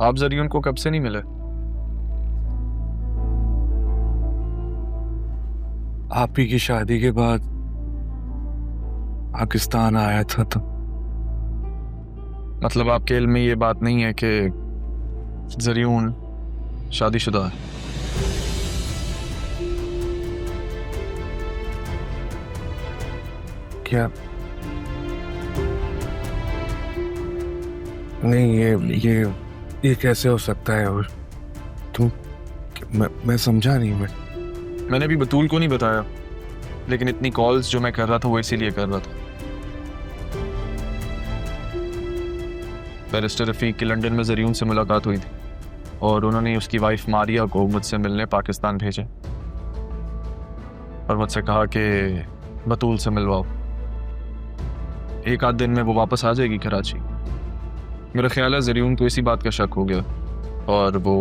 आप जरियून को कब से नहीं मिले? आप ही की शादी के बाद पाकिस्तान आया था तो। मतलब आपके इल्म में ये बात नहीं है कि जरियून शादीशुदा है? क्या? नहीं, ये कैसे हो सकता है? और तुम, मैं समझा नहीं। मैंने भी बतूल को नहीं बताया, लेकिन इतनी कॉल्स जो मैं कर रहा था वो इसीलिए कर रहा था। बैरिस्टर रफीक की लंदन में जरियून से मुलाकात हुई थी और उन्होंने उसकी वाइफ मारिया को मुझसे मिलने पाकिस्तान भेजा और मुझसे कहा कि बतूल से मिलवाओ, एक आध दिन में वो वापस आ जाएगी कराची। मेरा ख्याल है जरियून को इसी बात का शक हो गया और वो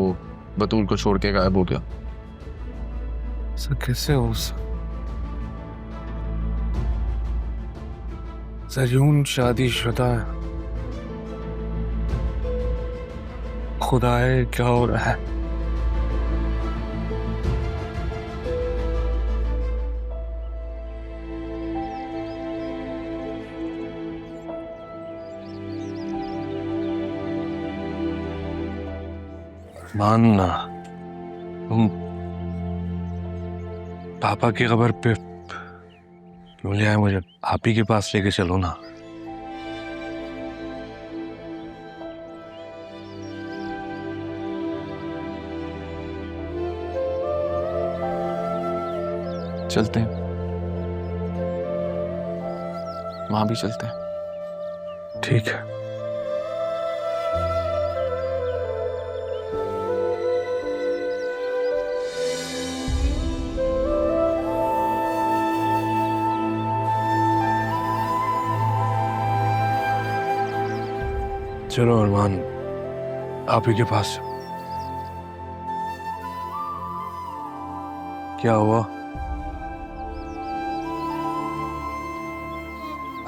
बतूल को छोड़ के गायब हो गया। सर कैसे हो? जरियून शादीशुदा है? खुदाए क्या हो रहा है? मानना तुम पापा की खबर पे क्यों ले आए? मुझे आप ही के पास लेके चलो ना। चलते हैं, वहां भी चलते हैं। ठीक है। चलो अरमान, आप ही के पास। क्या हुआ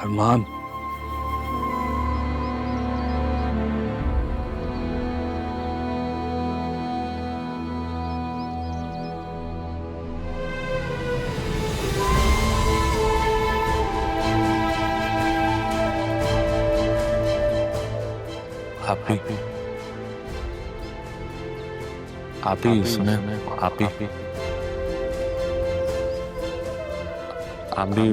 अरमान? आप ही सुने। आप ही, आप भी,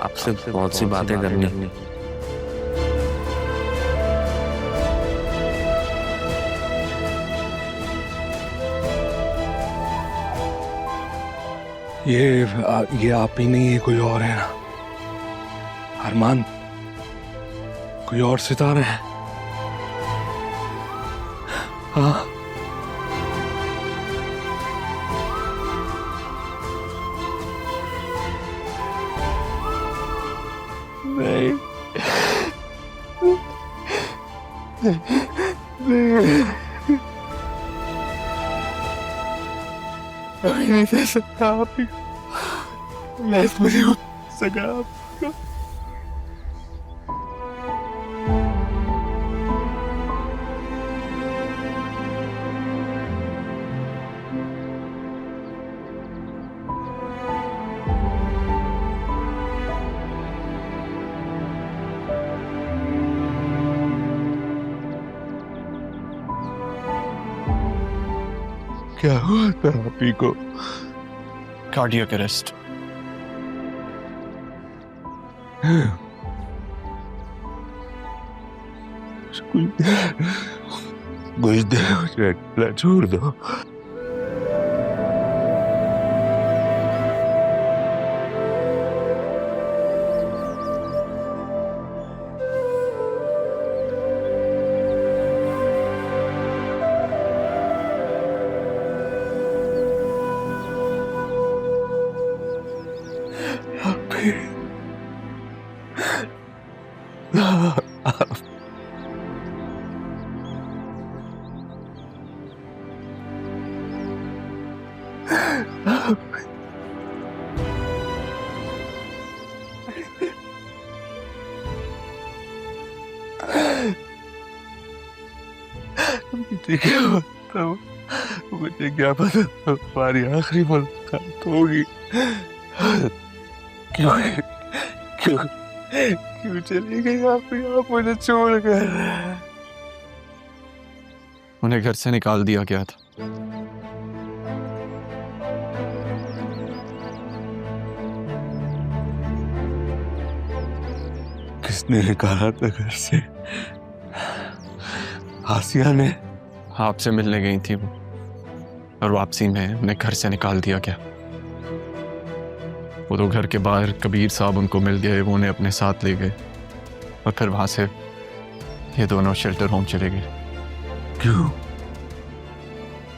आपसे बहुत सी बातें करनी। ये आप ही नहीं है, कोई और है ना अरमान? कोई और सितारे हैं? हाँ। नहीं, नहीं, नहीं दे सकता आप ही। मैं मुझे सका आपको। क्या हुआ था आप ही को? Cardiac arrest. कुछ देर मुझे अकेला छोड़ दो। मुझे क्या पता हमारी आखिरी मुलाकात होगी। क्यों क्यों क्यों चली गई आप मुझे छोड़कर? उन्हें घर से निकाल दिया गया था। किसने निकाला था घर से? आसिया ने? आपसे मिलने गई थी वो, और वापसी में उन्हें घर से निकाल दिया गया। वो तो घर के बाहर कबीर साहब उनको मिल गए, वो उन्हें अपने साथ ले गए और फिर वहां से ये दोनों शेल्टर होम चले गए। क्यों?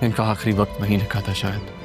इनका आखिरी वक्त वहीं लिखा था शायद।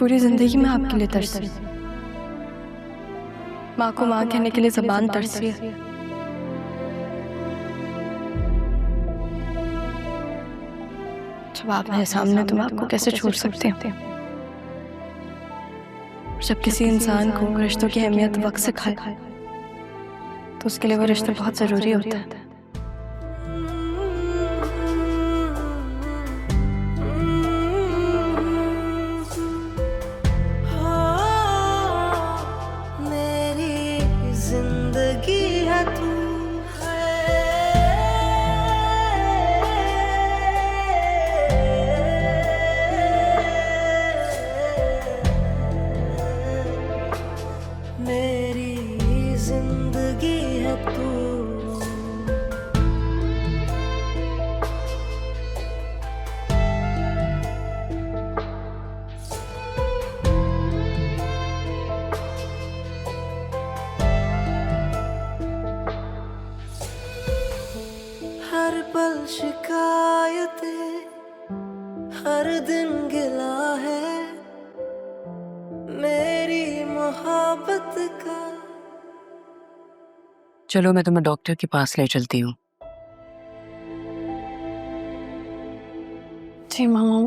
पूरी जिंदगी में आपके लिए तरसी, माँ को माँ कहने के लिए ज़बान तरसी है। जब आप मेरे सामने तो मैं आपको कैसे छोड़ सकते हैं? जब किसी इंसान को रिश्तों की अहमियत वक्त सिखाए तो उसके लिए वो रिश्ता बहुत ज़रूरी होता है। हर पल शिकायतें, हर दिन गिला है मेरी मोहब्बत का। चलो मैं तुम्हें डॉक्टर के पास ले चलती हूँ। जी मामा।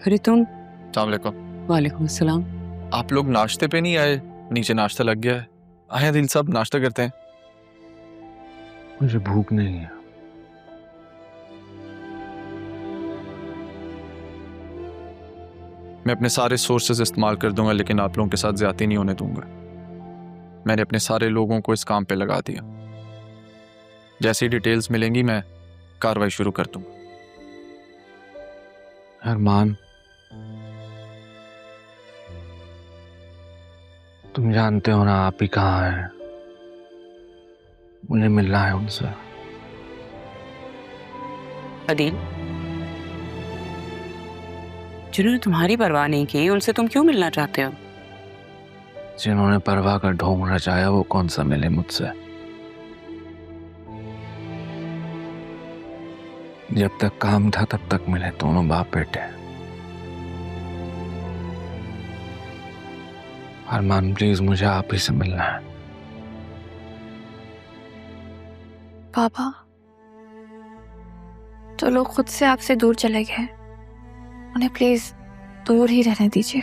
अरे तुम? अस्सलाम वालेकुम। वालेकुम अस्सलाम। आप लोग नाश्ते पे नहीं आए? नीचे नाश्ता लग गया है। आए दिल साहब, नाश्ता करते हैं। मुझे भूख नहीं है। मैं अपने सारे सोर्सेज इस्तेमाल कर दूंगा, लेकिन आप लोगों के साथ ज्यादती नहीं होने दूंगा। मैंने अपने सारे लोगों को इस काम पे लगा दिया। जैसी डिटेल्स मिलेंगी मैं कार्रवाई शुरू कर दूंगा। अरमान, तुम जानते हो ना आप ही कहाँ हैं? मुझे मिलना है उनसे। अदील, जिन्होंने तुम्हारी परवाह नहीं की उनसे तुम क्यों मिलना चाहते हो? जिन्होंने परवाह का ढोंग रचाया वो कौन सा मिले मुझसे? जब तक काम था तब तक मिले दोनों बाप बेटे। अरमान प्लीज, मुझे आप ही से मिलना है। पापा, तो लोग खुद से आपसे दूर चले गए, उन्हें प्लीज दूर ही रहने दीजिए।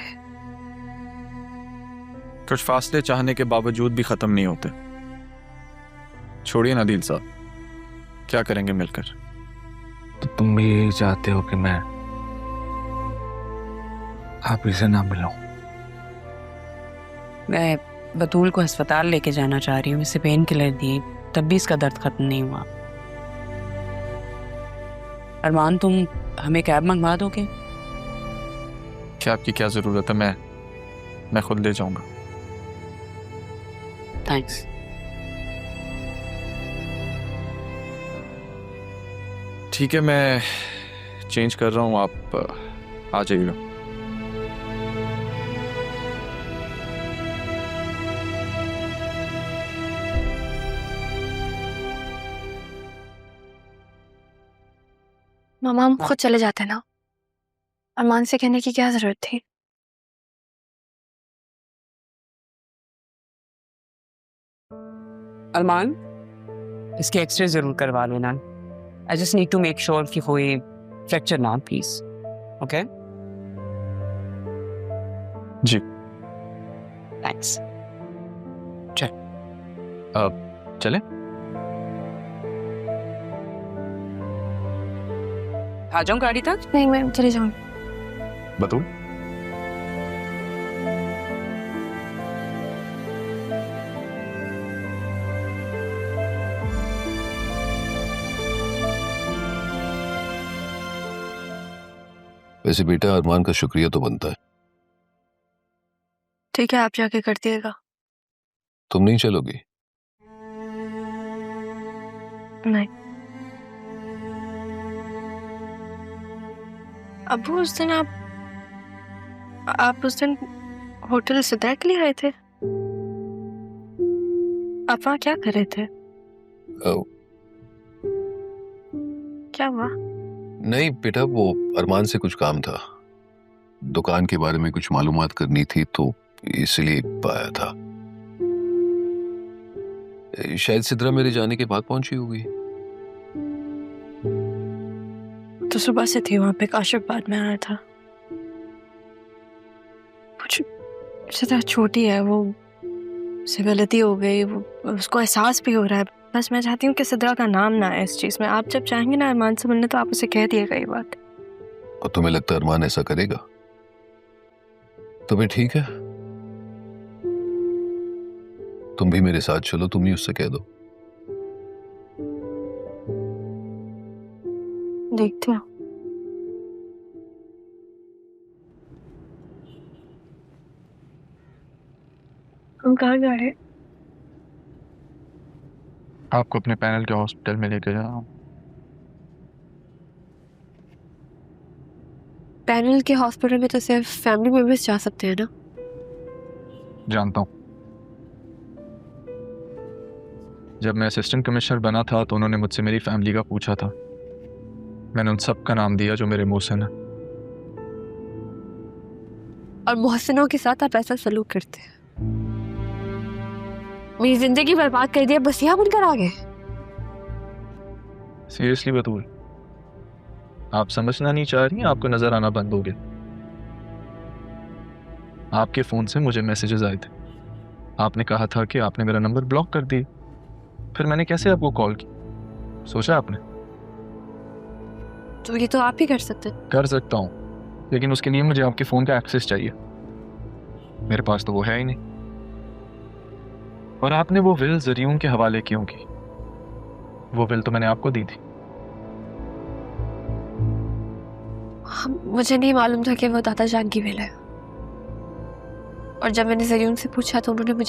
कुछ फासले चाहने के बावजूद भी खत्म नहीं होते। छोड़िए ना दिल साहब, क्या करेंगे मिलकर? तो तुम भी यही चाहते हो कि मैं आप ही से ना मिलूं? मैं बतूल को अस्पताल लेके जाना चाह रही हूँ। इसे पेन किलर दिए, तब भी इसका दर्द खत्म नहीं हुआ। अरमान, तुम हमें कैब मंगवा दोगे? क्या आपकी क्या जरूरत है? मैं खुद ले जाऊंगा। थैंक्स। ठीक है, मैं चेंज कर रहा हूँ, आप आ जाइएगा। मामा हम खुद चले जाते ना, अरमान से कहने की क्या जरूरत थी? अरमान, इसके एक्सरे जरूर करवा लेना। I just need to make sure कि कोई फ्रैक्चर ना प्लीज। Okay, ji. थैंक्स। चले? आ जाऊं गाड़ी तक? नहीं, मैं चली जाऊंगी। बतूल, वैसे बेटा अरमान का शुक्रिया तो बनता है। ठीक है, आप जाके कर दिएगा। तुम नहीं चलोगी? नहीं, अबू उस दिन आप उस दिन होटल सिद्धार्थ के लिए आए थे। आप वहाँ क्या कर रहे थे? क्या हुआ? नहीं बेटा, वो अरमान से कुछ काम था, दुकान के बारे में कुछ मालूमात करनी थी तो इसलिए आया था। शायद सिद्रा मेरे जाने के बाद पहुंची होगी। तो सुबह से थी वहां पे, काशिफ बाद में आया था। कुछ सिद्रा छोटी है, वो से गलती हो गई, वो उसको एहसास भी हो रहा है। बस मैं चाहती हूँ कि सिद्रा का नाम ना आए इस चीज में। आप जब चाहेंगे ना अरमान से मिलने तो आप उसे कह दिएगा ये बात। और तुम्हें लगता है अरमान ऐसा करेगा? तो फिर ठीक है, तुम भी मेरे साथ चलो, तुम ही उससे कह दो। देखते हो। हम कहाँ जा रहे हैं? आपको अपने पैनल के हॉस्पिटल में लेके जा रहा हूँ। पैनल के हॉस्पिटल में तो सिर्फ फैमिली मेंबर्स जा सकते हैं ना? जानता हूँ। जब मैं असिस्टेंट कमिश्नर बना था तो उन्होंने मुझसे मेरी फैमिली का पूछा था। मैंने उन सब का नाम दिया जो मेरे मोहसिन है। और मोहसिनों के साथ आप ऐसा सलूक करते हैं? मेरी जिंदगी बर्बाद कर दिया, बस यहाँ बनकर आ गए। सीरियसली बतूल, आप समझना नहीं चाह रही, आपको नजर आना बंद हो गया। आपके फोन से मुझे मैसेजेस आए थे, आपने कहा था कि आपने मेरा नंबर ब्लॉक कर दिया। फिर मैंने कैसे आपको कॉल की, सोचा आपने? तो ये तो आप ही कर सकते हैं। कर सकता हूँ, लेकिन उसके लिए मुझे आपके फोन का एक्सेस चाहिए। मेरे पास तो वो है ही नहीं। और आपने वो विल जरियून के हवाले क्यों की? वो विल तो मैंने आपको दी थी। मुझे नहीं मालूम था कि वो दादा जान की विल है। और जब मैंने जरियून से पूछा तो उन्होंने मुझे